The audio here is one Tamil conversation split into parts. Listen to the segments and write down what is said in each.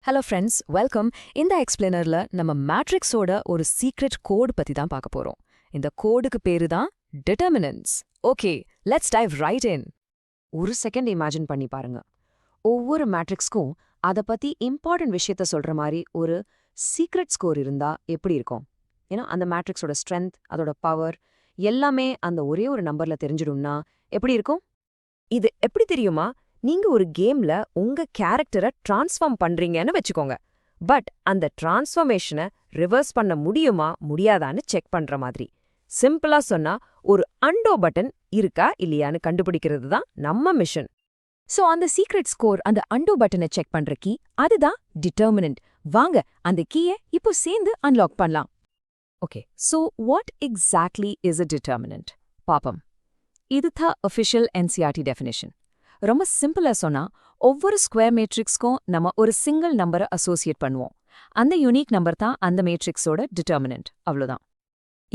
Hello friends, welcome. இந்த எக்ஸ்பிளைனர்ல நம்ம மேட்ரிக்ஸோட ஒரு சீக்ரெட் கோட் பத்தி தான் பார்க்க போறோம். இந்த கோடுக்கு பேரு தான் determinants. Okay, let's dive right in. ஒரு செகண்ட் இமேஜின் பண்ணி பாருங்க. ஒவ்வொரு மேட்ரிக்ஸ்க்கும் அதை பத்தி இம்பார்ட்டன்ட் விஷயத்த சொல்ற மாதிரி ஒரு சீக்ரெட் ஸ்கோர் இருந்தா எப்படி இருக்கும்? ஏன்னா அந்த மேட்ரிக்ஸோட ஸ்ட்ரென்த், அதோட பவர் எல்லாமே அந்த ஒரே ஒரு நம்பர்ல தெரிஞ்சிடும்னா எப்படி இருக்கும்? இது எப்படி தெரியுமா? நீங்க ஒரு கேம்ல உங்க கேரக்டரை டிரான்ஸ்ஃபார்ம் பண்றீங்கன்னு வச்சுக்கோங்க. பட் அந்த டிரான்ஸ்ஃபார்மேஷனை ரிவர்ஸ் பண்ண முடியுமா முடியாதான்னு செக் பண்ற மாதிரி. சிம்பிளா சொன்னா ஒரு அண்டோ பட்டன் இருக்கா இல்லையான்னு கண்டுபிடிக்கிறது தான் நம்ம மிஷன். சோ அந்த சீக்ரெட் ஸ்கோர், அந்த அண்டோ பட்டனை செக் பண்ற கீ, அதுதான் டிட்டர்மினன்ட். வாங்க அந்த கீயை இப்போ சேர்ந்து அன்லாக் பண்ணலாம். Okay, so what exactly is a determinant? பாப்போம். இதுதான் அஃபிஷியல் NCERT டெஃபினிஷன். ரொம்ப சிம்பிளா சொன்னா, ஒவ்வொரு ஸ்கொயர் மேட்ரிக்ஸ்க்கும் நம்ம ஒரு சிங்கிள் நம்பரை அசோசியேட் பண்ணுவோம். அந்த யூனிக் நம்பர் தான் அந்த மேட்ரிக்ஸோட டிட்டர்மினன்ட். அவ்வளோதான்.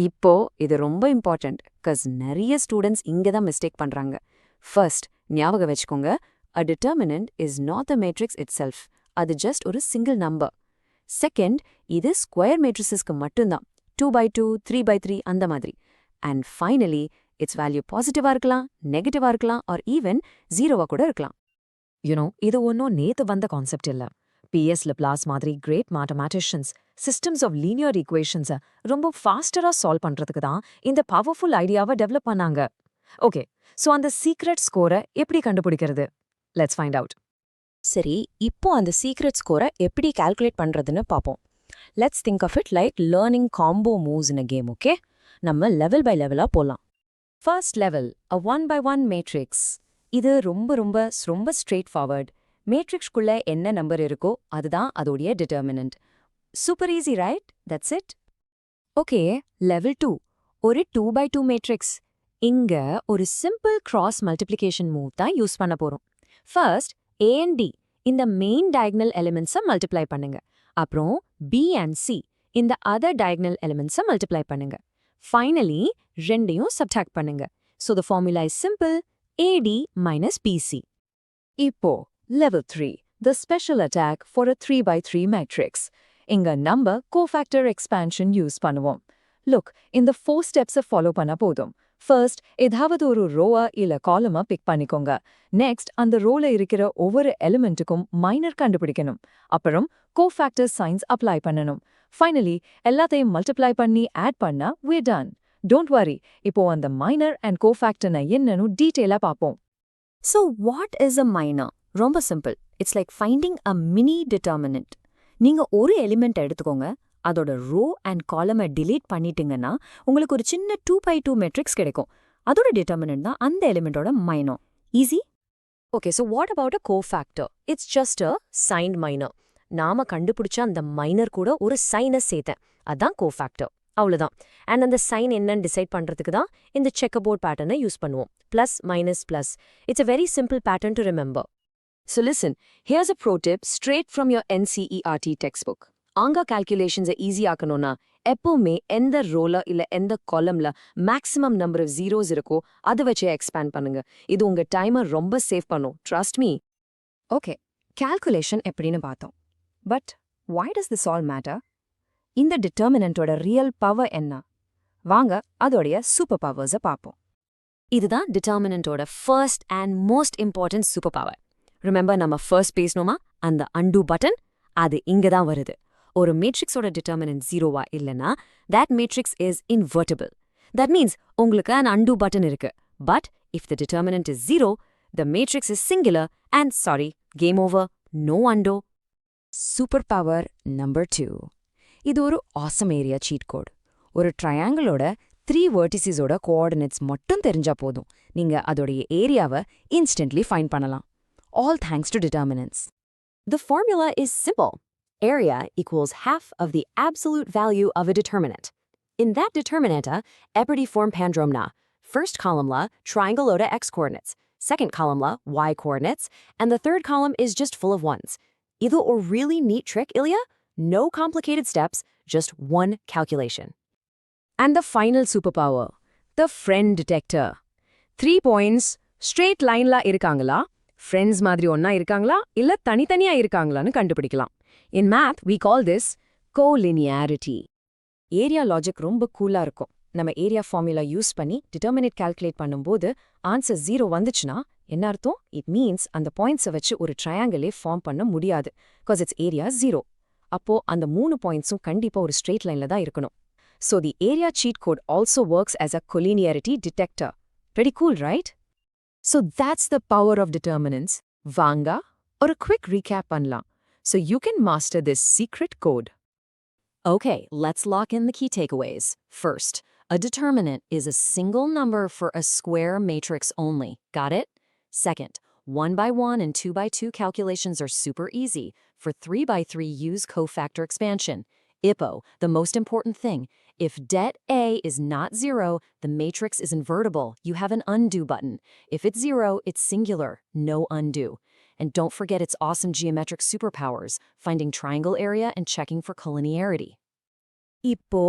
இப்போ இது ரொம்ப இம்பார்ட்டன்ட், கஸ் நிறைய ஸ்டூடெண்ட்ஸ் இங்க தான் மிஸ்டேக் பண்றாங்க. ஃபர்ஸ்ட், ஞாபகம் வச்சுக்கோங்க, a determinant is not a matrix itself. அது ஜஸ்ட் ஒரு சிங்கிள் நம்பர். செகண்ட், இது ஸ்கொயர் மேட்ரிசஸ்க்கு மட்டும்தான். 2x2, 3x3 அந்த மாதிரி. அண்ட் ஃபைனலி, இட்ஸ் வேல்யூ பாசிட்டிவா இருக்கலாம், நெகட்டிவா இருக்கலாம், ஆர் ஈவன் ஜீரோவா கூட இருக்கலாம். இது ஒன்றும் நேத்து வந்த கான்செப்ட் இல்ல. PS லாப்லாஸ் மாதிரி கிரேட் மேத்தமேட்டிஷியன்ஸ் சிஸ்டம்ஸ் ஆஃப் லீனியர் ஈக்குவேஷன்ஸை ரொம்ப ஃபாஸ்டரா சால்வ் பண்றதுக்கு தான் இந்த பவர்ஃபுல் ஐடியாவை டெவலப் பண்ணாங்க. ஓகே, ஸோ அந்த சீக்ரெட் ஸ்கோரை எப்படி கண்டுபிடிக்கிறது? Let's find out. சரி, இப்போ அந்த சீக்ரெட் ஸ்கோரை எப்படி கால்குலேட் பண்றதுன்னு பார்ப்போம். Let's think of it like learning combo moves in a game. Okay, நம்ம லெவல் பை லெவலா போலாம். First level, a 1x1 matrix. இது ரொம்ப ஸ்ட்ரெயிட் ஃபார்வர்ட். மேட்ரிக்ஸ்குள்ள என்ன நம்பர் இருக்கோ அதுதான் அதோடைய determinant. Super easy, right? That's it. Okay, level 2, ஒரு 2x2 மேட்ரிக்ஸ். இங்க ஒரு சிம்பிள் கிராஸ் மல்டிப்ளிகேஷன் மூவ் தான் யூஸ் பண்ண போறோம். ஃபர்ஸ்ட், A and D இந்த மெயின் டயகனல் எலிமெண்ட்ஸை மல்டிப்ளை பண்ணுங்க. அப்புறம் B and C இந்த அதர் டயகனல் எலிமெண்ட்ஸை மல்டிப்ளை பண்ணுங்க. ஃபைனலி ரெண்டையும் சப்ட்ராக்ட் பண்ணுங்க. So the formula is simple, AD minus BC. இப்போ level 3, the special attack for a 3x3 matrix. இங்க நம்ம cofactor expansion யூஸ் பண்ணுவோம். Look, இந்த 4 steps ஃபாலோ பண்ண போதும். ஃபர்ஸ்ட், ஏதாவது ஒரு ரோவா இல்ல காலமா பிக் பண்ணிக்கோங்க. நெக்ஸ்ட், அந்த ரோல இருக்கிற ஒவ்வொரு எலிமெண்ட்டுக்கும் மைனர் கண்டுபிடிக்கணும். அப்புறம் கோஃபேக்டர் சைன்ஸ் அப்ளை பண்ணணும். ஃபைனலி எல்லாத்தையும் மல்டிப்ளை பண்ணி ஆட் பண்ணா we're done. டோன்ட் வரி, இப்போ அந்த மைனர் அண்ட் கோஃபேக்டர்னா என்னன்னு டீட்டெயிலா பார்ப்போம். So what is a minor? ரொம்ப simple. It's like finding a mini determinant. நீங்க ஒரு எலிமெண்ட் எடுத்துக்கோங்க, அதோட ரோ அண்ட் காலமை டிலீட் பண்ணிட்டீங்கன்னா உங்களுக்கு ஒரு சின்ன 2x2 மேட்ரிக்ஸ் கிடைக்கும். அதோட டிட்டர்மினன்ட் தான் அந்த எலிமெண்டோட minor. Easy? Okay, so what about a cofactor? It's just a sign minor. நாம கண்டுபிடிச்ச அந்த மைனர் கூட ஒரு சைனை சேர்த்தேன், அதான் கோஃபேக்டர். அவ்வளோதான். அண்ட் அந்த சைன் என்னன்னு டிசைட் பண்றதுக்கு தான் இந்த செக்கர் போர்ட் பேட்டர்னை யூஸ் பண்ணுவோம். Plus minus plus. It's a very simple pattern to remember. So listen, here's a pro tip straight from your NCERT textbook. ஆங்கா கால்குலேஷன்ஸை ஈஸி ஆக்கணும்னா எப்பவுமே எந்த ரோல இல்ல எந்த காலம்ல மேக்ஸிமம் நம்பர் ஆஃப் ஜீரோஸ் இருக்கோ அதை வச்சு எக்ஸ்பேண்ட் பண்ணுங்க. இது உங்க டைமை ரொம்ப சேவ் பண்ணும். Trust me. ஓகே, கால்குலேஷன் எப்படின்னு பார்த்தோம். But why does this all matter? இந்த டிட்டர்மினன்ட்டோட ரியல் பவர் என்ன? வாங்க அதோடைய சூப்பர் பவர்ஸை பார்ப்போம். இதுதான் டிட்டர்மினன்ட்டோட first and most important superpower. Remember, நம்ம ஃபர்ஸ்ட் பேசணுமா அந்த அண்டு பட்டன்? அது இங்க தான் வருது. ஒரு மேட்ரிக்ஸோட டிட்டர்மினன்ட் ஜீரோவா இல்லைன்னா that matrix is invertible. That means உங்களுக்கு an undo button இருக்கு. But if the determinant is zero, the matrix is singular and sorry, game over, no undo. Super power number 2. இது ஒரு ஆசம் ஏரியா சீட் கோட். ஒரு ட்ரையாங்கிளோட 3 வெர்டிசிஸோட கோஆர்டினேட்ஸ் மட்டும் தெரிஞ்சா போதும், நீங்க அதோடைய ஏரியாவை இன்ஸ்டன்ட்லி ஃபைண்ட் பண்ணலாம். All thanks to determinants. The formula is simple. Area equals half of the absolute value of a determinant. In that determinant, எப்படி form pandromna? First column la triangle oda x coordinates, second column la y coordinates, and the third column is just full of ones. இது a really neat trick, Ilya? No complicated steps, just one calculation. And the final superpower, the friend detector. 3 points, straight line la irukangala, friends மாதிரி ஒண்ணா இருக்காங்களா இல்ல தனித்தனியா இருக்காங்களான்னு கண்டுபிடிக்கலாம். In math, we call this collinearity. Area logic ரொம்ப கூலா இருக்கும். நம்ம ஏரியா ஃபார்முலா யூஸ் பண்ணி டிட்டர்மினேட் கால்குலேட் பண்ணும்போது ஆன்சர் 0 வந்துச்சுன்னா என்ன அர்த்தம்? இட் மீன்ஸ் அந்த பாயிண்ட்ஸை வச்சு ஒரு ட்ரையாங்கிளே ஃபார்ம் பண்ண முடியாது. Because it's area 0. அப்போ அந்த 3 பாயிண்ட்ஸும் கண்டிப்பா ஒரு ஸ்ட்ரெயிட் லைன்ல தான் இருக்கணும். So the area cheat code also works as a collinearity detector. Pretty cool, right? So that's the power of determinants. Vanga, or a quick recap panla, so you can master this secret code. Okay, let's lock in the key takeaways. First, a determinant is a single number for a square matrix only. Got it? Second, 1 by 1 and 2 by 2 calculations are super easy. For 3 by 3, use cofactor expansion. IPO, the most important thing. If det A is not 0, the matrix is invertible. You have an undo button. If it's 0, it's singular. No undo. And don't forget its awesome geometric superpowers, finding triangle area and checking for collinearity. இப்போ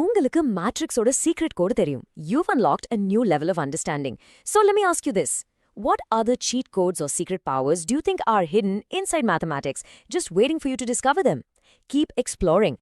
உங்களுக்கு மேட்ரிக்ஸோட சீக்ரெட் கோட் தெரியும். You've unlocked a new level of understanding. So let me ask you this. What other cheat codes or secret powers do you think are hidden inside mathematics, just waiting for you to discover them? Keep exploring.